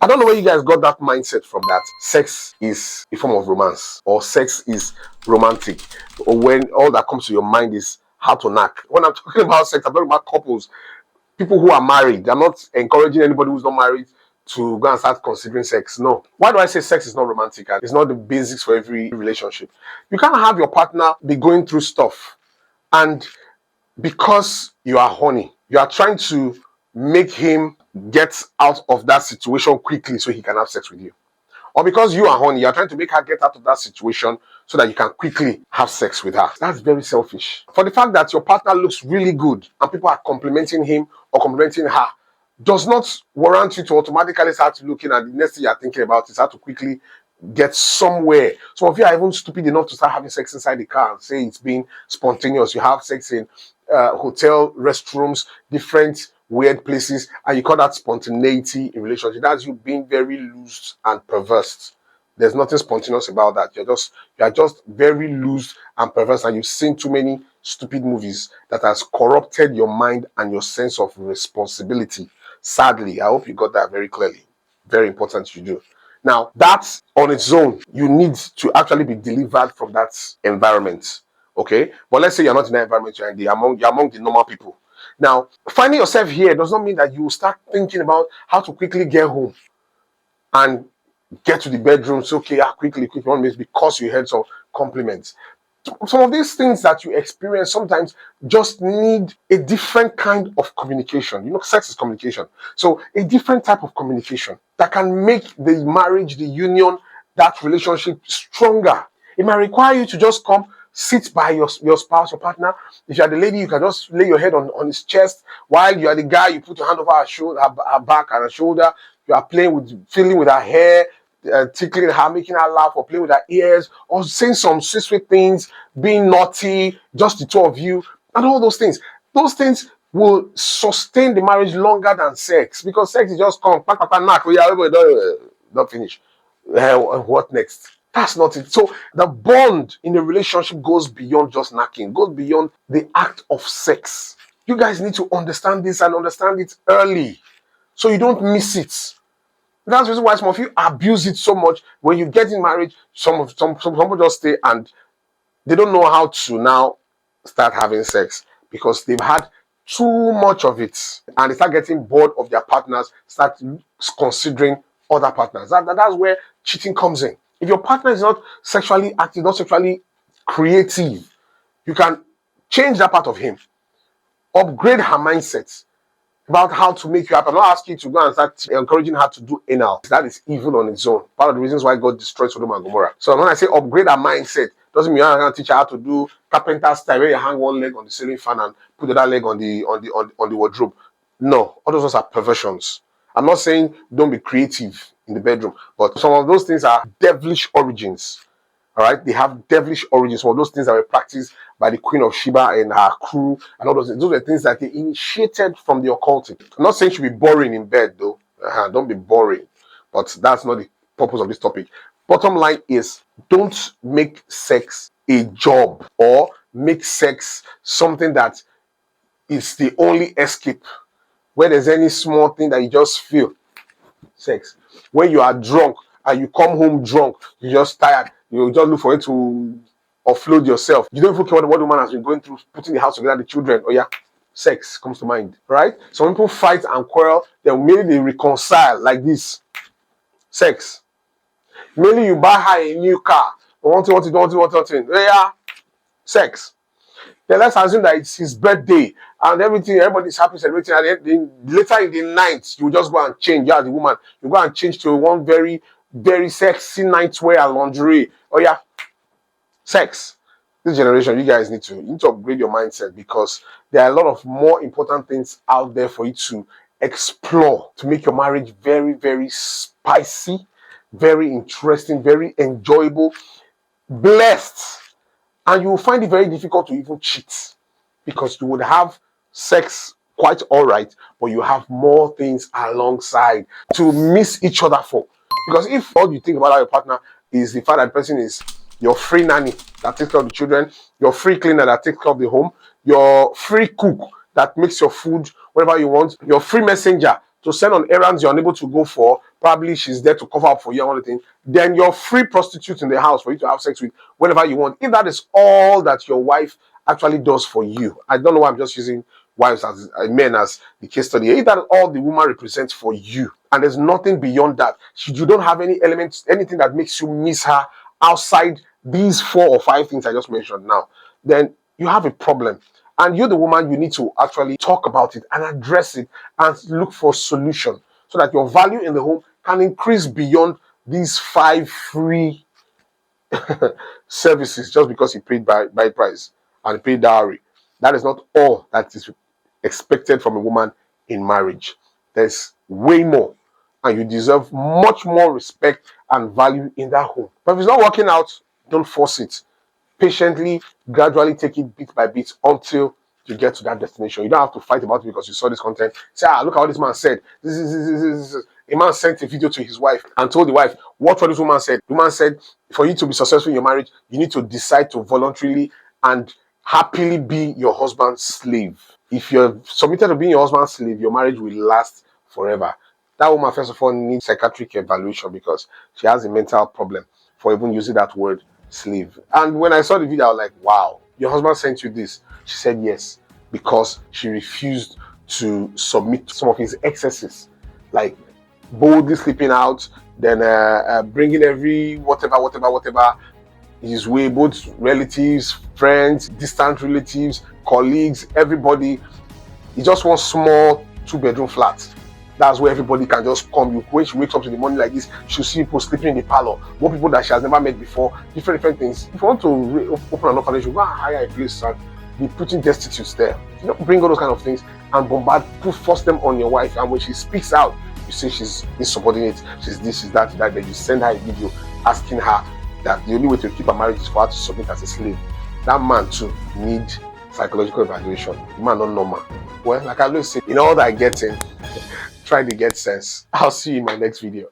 I don't know where you guys got that mindset from, that sex is a form of romance or sex is romantic, or when all that comes to your mind is how to knack. When I'm talking about sex, I'm talking about couples, people who are married. I'm not encouraging anybody who's not married to go and start considering sex. No. Why do I say sex is not romantic? And it's not the basics for every relationship. You can't have your partner be going through stuff, and because you are horny, you are trying to make him get out of that situation quickly so he can have sex with you. Or because you are horny, you are trying to make her get out of that situation so that you can quickly have sex with her. That's very selfish. For the fact that your partner looks really good and people are complimenting him or complimenting her does not warrant you to automatically start looking at the next thing you're thinking about is how to quickly get somewhere. Some of you are even stupid enough to start having sex inside the car and say it's being spontaneous. You have sex in hotel restrooms, different weird places, and you call that spontaneity in relationship. That's you being very loose and perverse. There's nothing spontaneous about that. You are just very loose and perverse, and you've seen too many stupid movies that has corrupted your mind and your sense of responsibility. Sadly, I hope you got that very clearly. Very important you do. Now, that's on its own. You need to actually be delivered from that environment. Okay? But let's say you're not in that environment, you're among the normal people. Now, finding yourself here does not mean that you start thinking about how to quickly get home and get to the bedroom. So, okay, quickly, because you heard some compliments. Some of these things that you experience sometimes just need a different kind of communication. You know, sex is communication. So a different type of communication that can make the marriage, the union, that relationship stronger. It might require you to just come sit by your spouse, your partner. If you are the lady, you can just lay your head on his chest. While you are the guy, you put your hand over her shoulder, her back and her shoulder. You are feeling with her hair, tickling her, making her laugh, or playing with her ears, or saying some sweet things, being naughty, just the two of you, and all those things. Those things will sustain the marriage longer than sex, because sex is just come, knock, don't finish. What next? That's not it. So the bond in a relationship goes beyond just knacking, goes beyond the act of sex. You guys need to understand this and understand it early so you don't miss it. That's the reason why some of you abuse it so much. When you get in marriage, some people just stay and they don't know how to now start having sex because they've had too much of it, and they start getting bored of their partners, start considering other partners. That's where cheating comes in. If your partner is not sexually active, not sexually creative, you can change that part of him, upgrade her mindset about how to make you happy. I'm not asking you to go and start encouraging her to do anal. That is evil on its own. Part of the reasons why God destroyed Sodom and Gomorrah. So when I say upgrade her mindset, doesn't mean you're going to teach her how to do carpenter style, where you hang one leg on the ceiling fan and put the other leg on the wardrobe. No, all those ones are perversions. I'm not saying don't be creative in the bedroom, but some of those things are devilish origins. All right, they have devilish origins. Some of those things that were practiced by the Queen of Sheba and her crew, and all those things. Those are things that they initiated from the occultic. I'm not saying you should be boring in bed, though. Don't be boring. But that's not the purpose of this topic. Bottom line is, don't make sex a job or make sex something that is the only escape. Where there's any small thing that you just feel sex. When you are drunk and you come home drunk, you're just tired. You just look for it to offload yourself. You don't even care what the woman has been going through, putting the house together, the children. Oh yeah, sex comes to mind, right? Some people fight and quarrel, then maybe they reconcile like this. Sex. Maybe you buy her a new car. Want it. Yeah, sex. Then let's assume that it's his birthday and everything, everybody's happy celebrating. And later in the night, you just go and change. Yeah, the woman, you go and change to one very, very sexy nightwear and lingerie. Oh yeah, sex. This generation, you guys need to upgrade your mindset, because there are a lot of more important things out there for you to explore to make your marriage very, very spicy, very interesting, very enjoyable, blessed. And you will find it very difficult to even cheat, because you would have sex quite all right, but you have more things alongside to miss each other for. Because if all you think about your partner is the fact that the person is your free nanny that takes care of the children, your free cleaner that takes care of the home, your free cook that makes your food whatever you want, your free messenger to send on errands you're unable to go for, probably she's there to cover up for you and all the things, then you're free prostitute in the house for you to have sex with whenever you want. If that is all that your wife actually does for you, I don't know why I'm just using wives as men as the case study. If that is all the woman represents for you, and there's nothing beyond that, you don't have any elements, anything that makes you miss her outside these 4 or 5 things I just mentioned now, then you have a problem. And you're the woman, you need to actually talk about it and address it and look for a solution so that your value in the home can increase beyond these 5 free services just because he paid by price and paid dowry. That is not all that is expected from a woman in marriage. There's way more, and you deserve much more respect and value in that home. But if it's not working out, don't force it. Patiently, gradually take it bit by bit until you get to that destination. You don't have to fight about it because you saw this content. Say, look at what this man said. This. A man sent a video to his wife and told the wife, watch what this woman said. The woman said, for you to be successful in your marriage, you need to decide to voluntarily and happily be your husband's slave. If you're submitted to being your husband's slave, your marriage will last forever. That woman, first of all, needs psychiatric evaluation because she has a mental problem for even using that word slave. And when I saw the video, I was like, wow, your husband sent you this? She said yes, because she refused to submit to some of his excesses, like boldly sleeping out, then bringing every whatever his way, both relatives, friends, distant relatives, colleagues, everybody. He just wants small 2-bedroom flats. That's where everybody can just come. When she wakes up in the morning like this, she'll see people sleeping in the parlor, more people that she has never met before, different things. If you want to open an orphanage, you go and hire a place and be putting destitutes there. You don't bring all those kind of things and force them on your wife. And when she speaks out, you say she's insubordinate, she's this, she's that, then you send her a video asking her that the only way to keep her marriage is for her to submit as a slave. That man too needs psychological evaluation. The man not normal. Well, like I always say, in all that getting, try to get sense. I'll see you in my next video.